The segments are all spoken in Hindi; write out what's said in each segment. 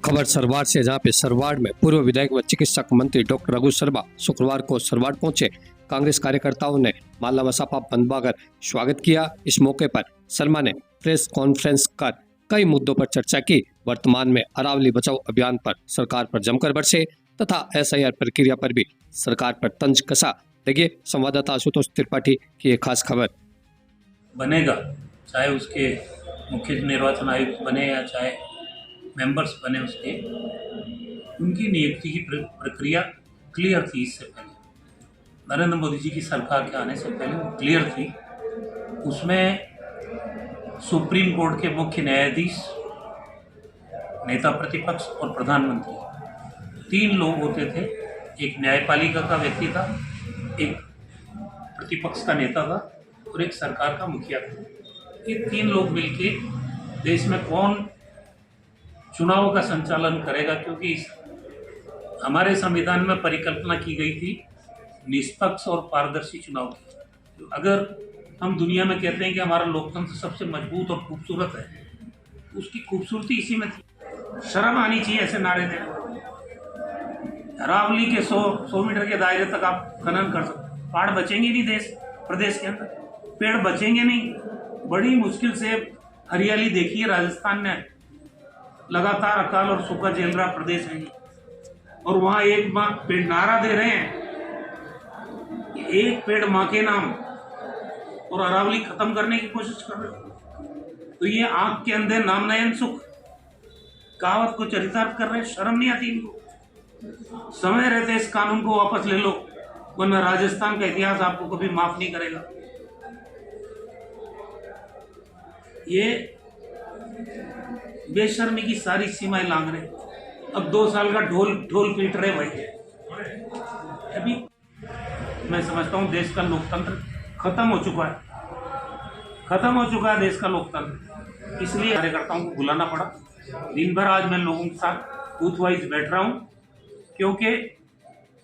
खबर सरवाड़ से, जहां पे सरवाड़ में पूर्व विधायक व चिकित्सक मंत्री डॉक्टर रघु शर्मा शुक्रवार को सरवाड़ पहुंचे। कांग्रेस कार्यकर्ताओं ने माला मसापा बंदवाकर स्वागत किया। इस मौके पर शर्मा ने प्रेस कॉन्फ्रेंस कर कई मुद्दों पर चर्चा की। वर्तमान में अरावली बचाओ अभियान पर सरकार पर जमकर बरसे तथा SIR प्रक्रिया पर भी सरकार पर तंज कसा। देखिए संवाददाता आशुतोष त्रिपाठी की एक खास खबर। बनेगा, चाहे उसके मुख्य निर्वाचन आयुक्त बने या चाहे मेंबर्स बने, उसके उनकी नियुक्ति की प्रक्रिया क्लियर थी। इससे पहले नरेंद्र मोदी जी की सरकार के आने से पहले वो क्लियर थी। उसमें सुप्रीम कोर्ट के मुख्य न्यायाधीश, नेता प्रतिपक्ष और प्रधानमंत्री 3 लोग होते थे। एक न्यायपालिका का व्यक्ति था, एक प्रतिपक्ष का नेता था और एक सरकार का मुखिया था। ये 3 लोग मिलके देश में कौन चुनाव का संचालन करेगा, क्योंकि हमारे संविधान में परिकल्पना की गई थी निष्पक्ष और पारदर्शी चुनाव की। अगर हम दुनिया में कहते हैं कि हमारा लोकतंत्र सबसे मजबूत और खूबसूरत है, उसकी खूबसूरती इसी में थी। शर्म आनी चाहिए ऐसे नारे देने। अरावली के 100 मीटर के दायरे तक आप खनन कर सकते, पहाड़ बचेंगे नहीं देश प्रदेश के अंदर, पेड़ बचेंगे नहीं। बड़ी मुश्किल से हरियाली देखिए राजस्थान में, लगातार अकाल और सूखा झेल रहा प्रदेश है और वहां एक माँ पेड़ नारा दे रहे हैं, एक पेड़ माँ के नाम, और अरावली खत्म करने की कोशिश कर रहे हो। तो ये आंख के अंदर नाम नयन सुख कहावत को चरितार्थ कर रहे हैं। शर्म नहीं आती इनको। समय रहते इस कानून को वापस ले लो, वरना राजस्थान का इतिहास आपको कभी माफ नहीं करेगा। ये बेशर्मी की सारी सीमाएं लांग रहे। अब 2 साल का ढोल पीट रहे भाई। अभी मैं समझता हूं देश का लोकतंत्र खत्म हो चुका है, देश का लोकतंत्र। इसलिए कार्यकर्ताओं को बुलाना पड़ा। दिन भर आज मैं लोगों के साथ बूथ वाइज बैठ रहा हूं, क्योंकि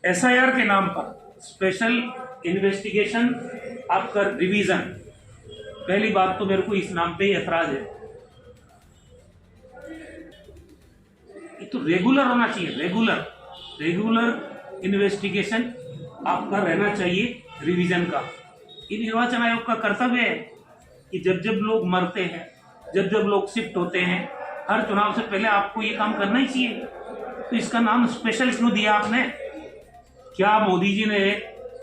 SIR के नाम पर स्पेशल इन्वेस्टिगेशन आपका रिवीजन, पहली बात तो मेरे को इस नाम पे ही ऐतराज है। ये तो रेगुलर होना चाहिए, रेगुलर इन्वेस्टिगेशन आपका रहना चाहिए रिवीजन का। ये निर्वाचन आयोग का कर्तव्य है कि जब जब लोग मरते हैं, जब जब लोग शिफ्ट होते हैं, हर चुनाव से पहले आपको ये काम करना ही चाहिए। तो इसका नाम स्पेशल क्यों दिया आपने? क्या मोदी जी ने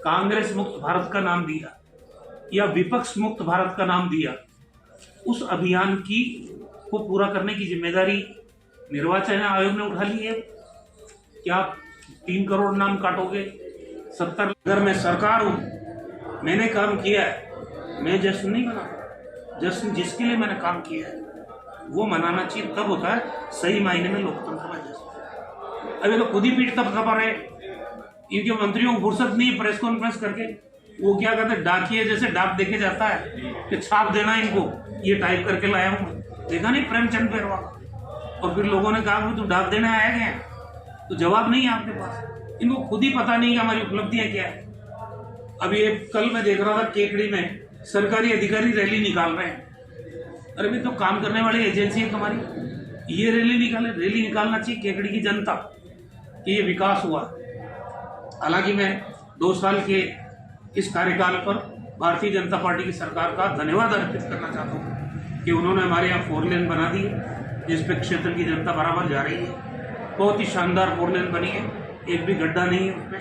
कांग्रेस मुक्त भारत का नाम दिया या विपक्ष मुक्त भारत का नाम दिया? उस अभियान को पूरा करने की जिम्मेदारी निर्वाचन आयोग ने उठा ली है। क्या आप 3 करोड़ नाम काटोगे? 70 अगर मैं सरकार हूं, मैंने काम किया है, मैं जश्न नहीं मना। जश्न जिसके लिए मैंने काम किया है वो मनाना चाहिए, तब होता है सही मायने में लोकतंत्र में जश्न। अभी तो खुद ही पीठ थपथपा रहे। इनके मंत्रियों को फुर्सत नहीं प्रेस कॉन्फ्रेंस करके। वो क्या कहते हैं, डाकिए जैसे डाक देखे जाता है कि छाप देना इनको, ये टाइप करके लाया हूं। देखा नहीं प्रेमचंद पेरवा? और फिर लोगों ने कहा कि तुम डाक देने आया गया, तो जवाब नहीं है आपके पास। इनको खुद ही पता नहीं कि हमारी उपलब्धियां क्या है। अभी कल मैं देख रहा था केकड़ी में सरकारी अधिकारी रैली निकाल रहे हैं। अरे भाई, तो काम करने वाली एजेंसी है तुम्हारी, ये रैली निकालना चाहिए केकड़ी की जनता कि ये विकास हुआ। हालांकि मैं 2 साल के इस कार्यकाल पर भारतीय जनता पार्टी की सरकार का धन्यवाद अर्पित करना चाहता हूँ कि उन्होंने हमारे यहाँ 4 लेन बना दी है, जिस पे क्षेत्र की जनता बराबर जा रही है। बहुत ही शानदार 4 लेन बनी है, एक भी गड्ढा नहीं है उसमें।